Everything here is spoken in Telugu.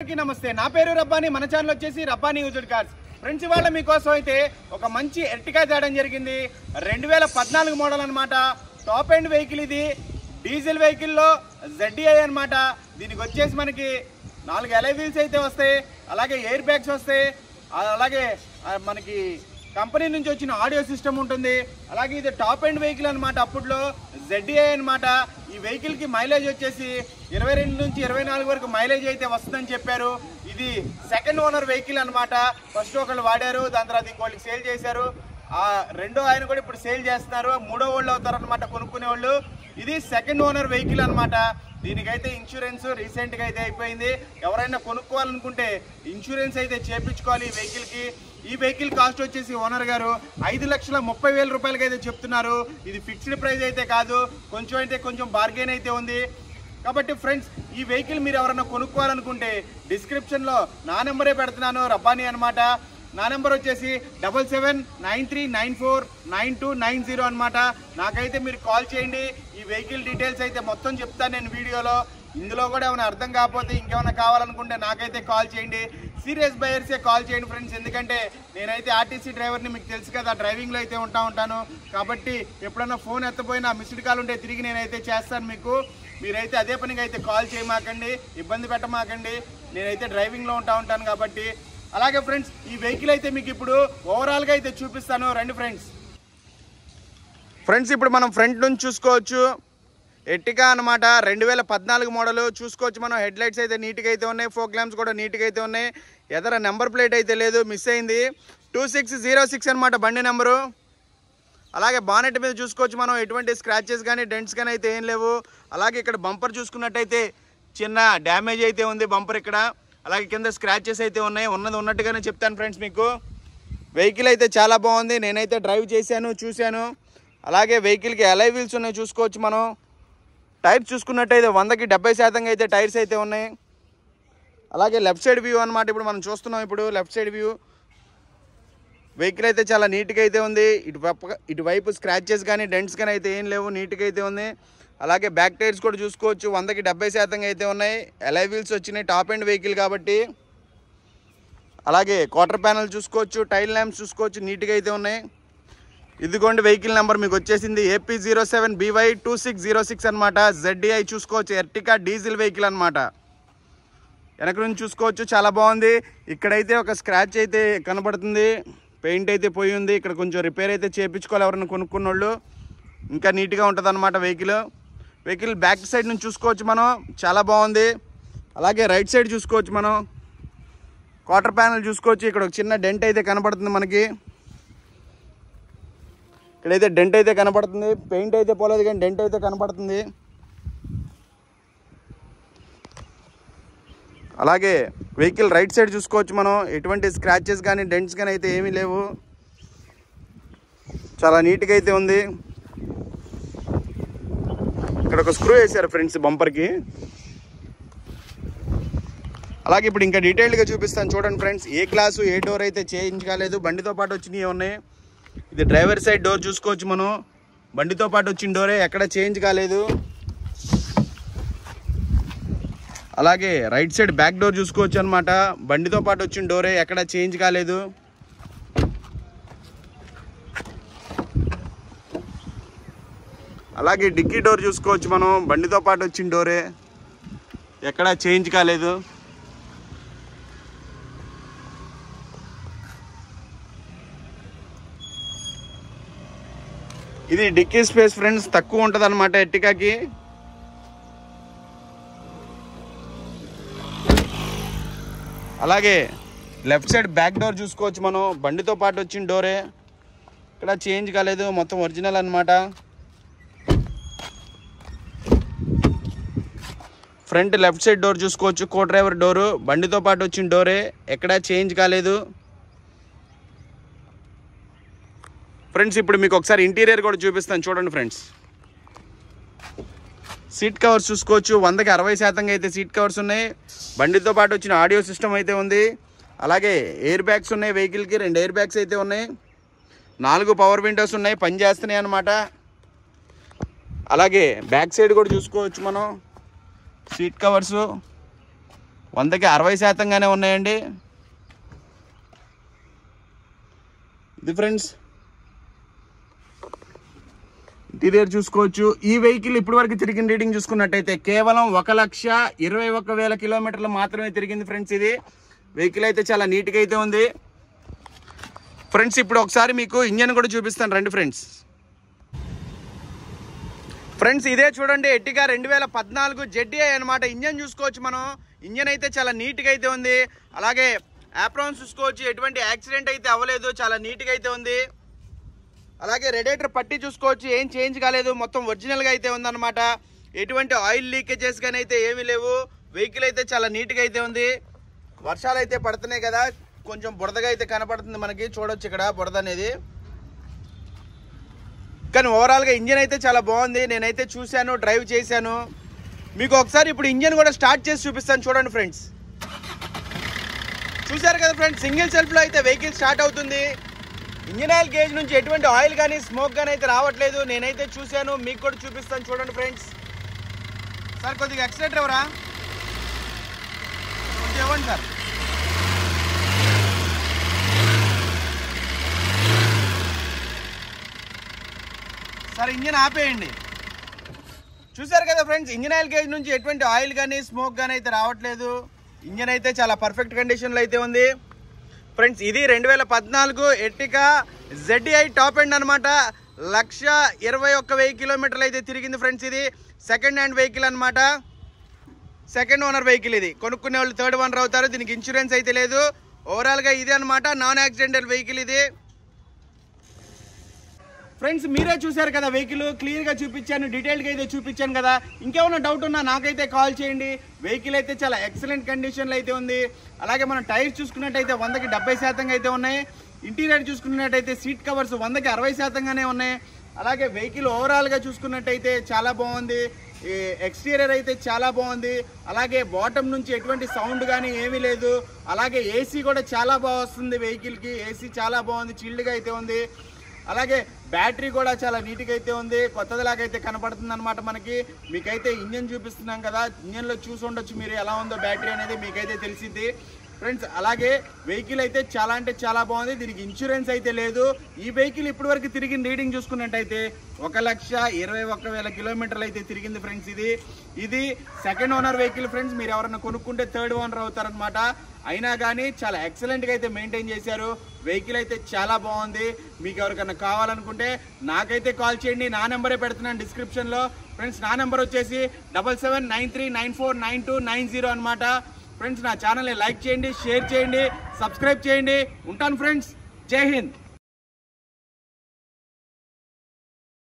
నమస్తే, నా పేరు రబ్బాని. మన ఛానల్ వచ్చేసి రబ్బాని యూజ్డ్ కార్స్. ఫ్రెండ్స్, ఇవాళ మీకోసం అయితే ఒక మంచి ఎర్టిగా తేడం జరిగింది. 2014 మోడల్ అనమాట. టాప్ ఎండ్ వెహికల్ ఇది. డీజిల్ వెహికల్లో ZDI అనమాట. దీనికి వచ్చేసి మనకి 4 అలై వీల్స్ అయితే వస్తాయి, అలాగే ఎయిర్ బ్యాగ్స్ వస్తాయి, అలాగే మనకి కంపెనీ నుంచి వచ్చిన ఆడియో సిస్టమ్ ఉంటుంది. అలాగే ఇది టాప్ ఎండ్ వెహికల్ అనమాట. అప్పట్లో ZDI అనమాట. ఈ వెహికల్కి మైలేజ్ వచ్చేసి 22 నుంచి 24 వరకు మైలేజ్ అయితే వస్తుందని చెప్పారు. ఇది సెకండ్ ఓనర్ వెహికల్ అనమాట. ఫస్ట్ ఒకళ్ళు వాడారు, దాని తర్వాత ఇంకోళ్ళకి సేల్ చేశారు. ఆ రెండో ఆయన కూడా ఇప్పుడు సేల్ చేస్తున్నారు. మూడో వాళ్ళు అవుతారు అనమాట కొనుక్కునే వాళ్ళు. ఇది సెకండ్ ఓనర్ వెహికల్ అనమాట. దీనికైతే ఇన్సూరెన్స్ రీసెంట్గా అయితే అయిపోయింది. ఎవరైనా కొనుక్కోవాలనుకుంటే ఇన్సూరెన్స్ అయితే చేయించుకోవాలి ఈ వెహికల్కి. ఈ వెహికల్ కాస్ట్ వచ్చేసి ఓనర్ గారు 5,30,000 రూపాయలకి అయితే చెప్తున్నారు. ఇది ఫిక్స్డ్ ప్రైస్ అయితే కాదు, కొంచెం బార్గెన్ అయితే ఉంది. కాబట్టి ఫ్రెండ్స్, ఈ వెహికల్ మీరు ఎవరైనా కొనుక్కోవాలనుకుంటే డిస్క్రిప్షన్లో నా నెంబరే పెడుతున్నాను, రబ్బాని అనమాట. నా నెంబర్ వచ్చేసి 7793949290 అనమాట. నాకైతే మీరు కాల్ చేయండి. ఈ వెహికల్ డీటెయిల్స్ అయితే మొత్తం చెప్తాను నేను వీడియోలో. ఇందులో కూడా ఏమైనా అర్థం కాకపోతే ఇంకేమైనా కావాలనుకుంటే నాకైతే కాల్ చేయండి. సీరియస్ బయర్సే కాల్ చేయండి ఫ్రెండ్స్. ఎందుకంటే నేనైతే ఆర్టీసీ డ్రైవర్ని, మీకు తెలుసు కదా, డ్రైవింగ్లో అయితే ఉంటాను. కాబట్టి ఎప్పుడన్నా ఫోన్ ఎత్తపోయినా మిస్డ్ కాల్ ఉంటే తిరిగి నేనైతే చేస్తాను మీకు. మీరైతే అదే పనిగా అయితే కాల్ చేయమాకండి, ఇబ్బంది పెట్టమాకండి. నేనైతే డ్రైవింగ్లో ఉంటాను కాబట్టి. అలాగే ఫ్రెండ్స్, ఈ వెహికల్ అయితే మీకు ఇప్పుడు ఓవరాల్గా అయితే చూపిస్తాను. రండి ఫ్రెండ్స్, ఇప్పుడు మనం ఫ్రంట్ నుంచి చూసుకోవచ్చు. ఎర్టిగా అనమాట. 2014 మోడల్ చూసుకోవచ్చు మనం. హెడ్ లైట్స్ అయితే నీట్గా అయితే ఉన్నాయి, ఫోక్ ల్యాంప్స్ కూడా నీట్గా అయితే ఉన్నాయి. ఎదర నెంబర్ ప్లేట్ అయితే లేదు, మిస్ అయింది. 2606 అనమాట బండి నెంబరు. అలాగే బానెట్ మీద చూసుకోవచ్చు మనం. ఎటువంటి స్క్రాచెస్ కానీ డెంట్స్ కానీ అయితే ఏం లేవు. అలాగే ఇక్కడ బంపర్ చూసుకున్నట్టయితే చిన్న డ్యామేజ్ అయితే ఉంది బంపర్ ఇక్కడ. అలాగే కింద స్క్రాచెస్ అయితే ఉన్నాయి. ఉన్నట్టుగానే చెప్తాను ఫ్రెండ్స్ మీకు. వెహికల్ అయితే చాలా బాగుంది. నేనైతే డ్రైవ్ చేశాను, చూశాను. అలాగే వెహికల్కి అలై వీల్స్ ఉన్నాయి చూసుకోవచ్చు మనం. టైర్స్ చూసుకున్నట్టయితే 100కి 70% అయితే టైర్స్ అయితే ఉన్నాయి. అలాగే లెఫ్ట్ సైడ్ వ్యూ అనమాట ఇప్పుడు మనం చూస్తున్నాం. ఇప్పుడు లెఫ్ట్ సైడ్ వ్యూ వెహికల్ అయితే చాలా నీట్గా అయితే ఉంది. ఇటువైపు స్క్రాచెస్ కానీ డెంట్స్ కానీ అయితే ఏం లేవు, నీట్గా అయితే ఉంది. అలాగే బ్యాక్ టైర్స్ కూడా చూసుకోవచ్చు, 100కి 70% అయితే ఉన్నాయి. అలై వీల్స్ వచ్చినాయి, టాప్ ఎండ్ వెహికల్ కాబట్టి. అలాగే క్వార్టర్ ప్యానల్ చూసుకోవచ్చు, టైల్ ల్యాంప్స్ చూసుకోవచ్చు, నీట్గా అయితే ఉన్నాయి. ఇదిగోండి వెహికల్ నెంబర్ మీకు వచ్చేసింది AP07BY2606 అనమాట. ZDI చూసుకోవచ్చు. ఎర్టిగా డీజిల్ వెహికల్ అనమాట. వెనక నుంచి చూసుకోవచ్చు, చాలా బాగుంది. ఇక్కడైతే ఒక స్క్రాచ్ అయితే కనబడుతుంది, పెయింట్ అయితే పోయి ఉంది. ఇక్కడ కొంచెం రిపేర్ అయితే చేయించుకోవాలి ఎవరైనా కొనుక్కున్న వాళ్ళు. ఇంకా నీట్గా ఉంటుంది అనమాట వెహికల్ బ్యాక్ సైడ్ నుంచి చూసుకోవచ్చు మనం, చాలా బాగుంది. అలాగే రైట్ సైడ్ చూసుకోవచ్చు మనం. క్వార్టర్ ప్యానల్ చూసుకోవచ్చు. ఇక్కడ ఒక చిన్న డెంట్ అయితే కనబడుతుంది మనకి. ఇక్కడైతే డెంట్ అయితే కనబడుతుంది. పెయింట్ అయితే పోలేదు కానీ డెంట్ అయితే కనబడుతుంది. అలాగే వెహికల్ రైట్ సైడ్ చూసుకోవచ్చు మనం. ఎటువంటి స్క్రాచెస్ కానీ డెంట్స్ కానీ అయితే ఏమీ లేవు, చాలా నీట్గా అయితే ఉంది. ఇక్కడ ఒక స్క్రూ వేసారు ఫ్రెండ్స్ బంపర్కి. అలాగే ఇప్పుడు ఇంకా డీటెయిల్డ్గా చూపిస్తాను చూడండి ఫ్రెండ్స్. ఏ గ్లాసు ఏ డోర్ అయితే చేంజ్ కాలేదు, బండితో పాటు వచ్చినవి ఉన్నాయి. ఇది డ్రైవర్ సైడ్ డోర్ చూసుకోవచ్చు మనం. బండితో పాటు వచ్చిన డోరే, ఎక్కడ చేంజ్ కాలేదు. అలాగే రైట్ సైడ్ బ్యాక్ డోర్ చూసుకోవచ్చు అనమాట. బండితో పాటు వచ్చిన డోరే, ఎక్కడ చేంజ్ కాలేదు. అలాగే డిక్కీ డోర్ చూసుకోవచ్చు మనం. బండితో పాటు వచ్చిన డోరే, ఎక్కడ చేంజ్ కాలేదు. ఇది డిక్కీ స్పేస్ ఫ్రెండ్స్, తక్కువ ఉంటుంది అనమాట ఎర్టిగాకి. అలాగే లెఫ్ట్ సైడ్ బ్యాక్ డోర్ చూసుకోవచ్చు మనం. బండితో పాటు వచ్చిన డోరే, ఇక్కడ చేంజ్ కాలేదు, మొత్తం ఒరిజినల్ అనమాట. ఫ్రంట్ లెఫ్ట్ సైడ్ డోర్ చూసుకోవచ్చు, కో డ్రైవర్ డోరు, బండితో పాటు వచ్చిన డోరే, ఎక్కడా చేంజ్ కాలేదు. ఫ్రెండ్స్, ఇప్పుడు మీకు ఒకసారి ఇంటీరియర్ కూడా చూపిస్తాను చూడండి ఫ్రెండ్స్. సీట్ కవర్స్ చూసుకోవచ్చు, 100కి 60% అయితే సీట్ కవర్స్ ఉన్నాయి. బండితో పాటు వచ్చిన ఆడియో సిస్టమ్ అయితే ఉంది. అలాగే ఎయిర్ బ్యాగ్స్ ఉన్నాయి వెహికల్కి, 2 ఎయిర్ బ్యాగ్స్ అయితే ఉన్నాయి. 4 పవర్ విండోస్ ఉన్నాయి, పనిచేస్తున్నాయి అన్నమాట. అలాగే బ్యాక్ సైడ్ కూడా చూసుకోవచ్చు మనం. సీట్ కవర్స్, 100కి 60% ఉన్నాయండి. ఇది ఫ్రెండ్స్ ఇంటీరియర్ చూసుకోవచ్చు. ఈ వెహికల్ ఇప్పటి వరకు తిరిగిన రీడింగ్ చూసుకున్నట్టయితే కేవలం 1,21,000 కిలోమీటర్లు మాత్రమే తిరిగింది ఫ్రెండ్స్. ఇది వెహికల్ అయితే చాలా నీట్గా అయితే ఉంది ఫ్రెండ్స్. ఇప్పుడు ఒకసారి మీకు ఇంజన్ కూడా చూపిస్తాను రండి ఫ్రెండ్స్. ఇదే చూడండి ఎర్టిగా 2014 ZDI అనమాట. ఇంజన్ చూసుకోవచ్చు మనం. ఇంజన్ అయితే చాలా నీట్గా అయితే ఉంది. అలాగే యాప్రాన్స్ చూసుకోవచ్చు, ఎటువంటి యాక్సిడెంట్ అయితే అవ్వలేదు, చాలా నీట్గా అయితే ఉంది. అలాగే రేడియేటర్ పట్టి చూసుకోవచ్చు, ఏం చేంజ్ కాలేదు, మొత్తం ఒరిజినల్గా అయితే ఉందన్నమాట. ఎటువంటి ఆయిల్ లీకేజెస్ కానీ అయితే ఏమీ లేవు. వెహికల్ అయితే చాలా నీట్గా అయితే ఉంది. వర్షాలు అయితే పడుతున్నాయి కదా, కొంచెం బురదగా అయితే కనపడుతుంది మనకి, చూడొచ్చు ఇక్కడ బురద అనేది. కానీ ఓవరాల్గా ఇంజన్ అయితే చాలా బాగుంది. నేనైతే చూశాను, డ్రైవ్ చేశాను. మీకు ఒకసారి ఇప్పుడు ఇంజన్ కూడా స్టార్ట్ చేసి చూపిస్తాను చూడండి ఫ్రెండ్స్. చూశారు కదా ఫ్రెండ్స్, సింగిల్ సెల్ఫ్లో అయితే వెహికల్ స్టార్ట్ అవుతుంది. ఇంజిన్ ఆయిల్ గేజ్ నుంచి ఎటువంటి ఆయిల్ కానీ స్మోక్ కానీ అయితే రావట్లేదు. నేనైతే చూశాను, మీకు కూడా చూపిస్తాను చూడండి ఫ్రెండ్స్. సార్ కొద్దిగా యాక్సిడెంట్ ఎవరా కొంచెం ఇవ్వండి సార్. సార్ ఇంజిన్ ఆపేయండి. చూశారు కదా ఫ్రెండ్స్, ఇంజిన్ ఆయిల్ గేజ్ నుంచి ఎటువంటి ఆయిల్ కానీ స్మోక్ కానీ అయితే రావట్లేదు. ఇంజిన్ అయితే చాలా పర్ఫెక్ట్ కండిషన్లో అయితే ఉంది ఫ్రెండ్స్. ఇది 2014 ఎర్టిగా ZDI టాప్ ఎండ్ అనమాట. 1,21,000 కిలోమీటర్లు అయితే తిరిగింది ఫ్రెండ్స్. ఇది సెకండ్ హ్యాండ్ వెహికల్ అనమాట, సెకండ్ ఓనర్ వెహికల్. ఇది కొనుక్కునే వాళ్ళు థర్డ్ ఓనర్ అవుతారు. దీనికి ఇన్సూరెన్స్ అయితే లేదు. ఓవరాల్గా ఇదే అనమాట, నాన్ యాక్సిడెంటల్ వెహికల్ ఇది ఫ్రెండ్స్. మీరే చూశారు కదా, వెహికల్ క్లియర్గా చూపించాను, డీటెయిల్గా అయితే చూపించాను కదా. ఇంకేమైనా డౌట్ ఉన్నా నాకైతే కాల్ చేయండి. వెహికల్ అయితే చాలా ఎక్సలెంట్ కండిషన్లో అయితే ఉంది. అలాగే మనం టైర్స్ చూసుకున్నట్టయితే 100కి 70% అయితే ఉన్నాయి. ఇంటీరియర్ చూసుకున్నట్టయితే సీట్ కవర్స్ 100కి 60%గానే ఉన్నాయి. అలాగే వెహికల్ ఓవరాల్గా చూసుకున్నట్టయితే చాలా బాగుంది. ఎక్స్టీరియర్ అయితే చాలా బాగుంది. అలాగే బాటమ్ నుంచి ఎటువంటి సౌండ్ కానీ ఏమీ లేదు. అలాగే ఏసీ కూడా చాలా బాగా వస్తుంది వెహికల్కి. ఏసీ చాలా బాగుంది, చిల్డ్గా అయితే ఉంది. అలాగే బ్యాటరీ కూడా చాలా నీట్గా అయితే ఉంది, కొత్తదిలాగా అయితే కనపడుతుంది అనమాట మనకి. మీకైతే ఇంజన్ చూపిస్తున్నాం కదా, ఇంజన్లో చూసి ఉండొచ్చు మీరు ఎలా ఉందో బ్యాటరీ అనేది మీకైతే తెలిసిద్ది ఫ్రెండ్స్. అలాగే వెహికల్ అయితే చాలా అంటే చాలా బాగుంది. దీనికి ఇన్సూరెన్స్ అయితే లేదు. ఈ వెహికల్ ఇప్పటి వరకు తిరిగిన రీడింగ్ చూసుకున్నట్టయితే 1,21,000 కిలోమీటర్లు అయితే తిరిగింది ఫ్రెండ్స్. ఇది సెకండ్ ఓనర్ వెహికల్ ఫ్రెండ్స్. మీరు ఎవరైనా కొనుక్కుంటే థర్డ్ ఓనర్ అవుతారనమాట. అయినా కానీ చాలా ఎక్సలెంట్గా అయితే మెయింటైన్ చేశారు. వెహికల్ అయితే చాలా బాగుంది. మీకు ఎవరికైనా కావాలనుకుంటే నాకైతే కాల్ చేయండి. నా నెంబరే పెడుతున్నాను డిస్క్రిప్షన్లో ఫ్రెండ్స్. నా నెంబర్ వచ్చేసి 7793949290 అనమాట ఫ్రెండ్స్. నా ఛానల్ని లైక్ చేయండి, షేర్ చేయండి, సబ్స్క్రైబ్ చేయండి. ఉంటాను ఫ్రెండ్స్. జై హింద్.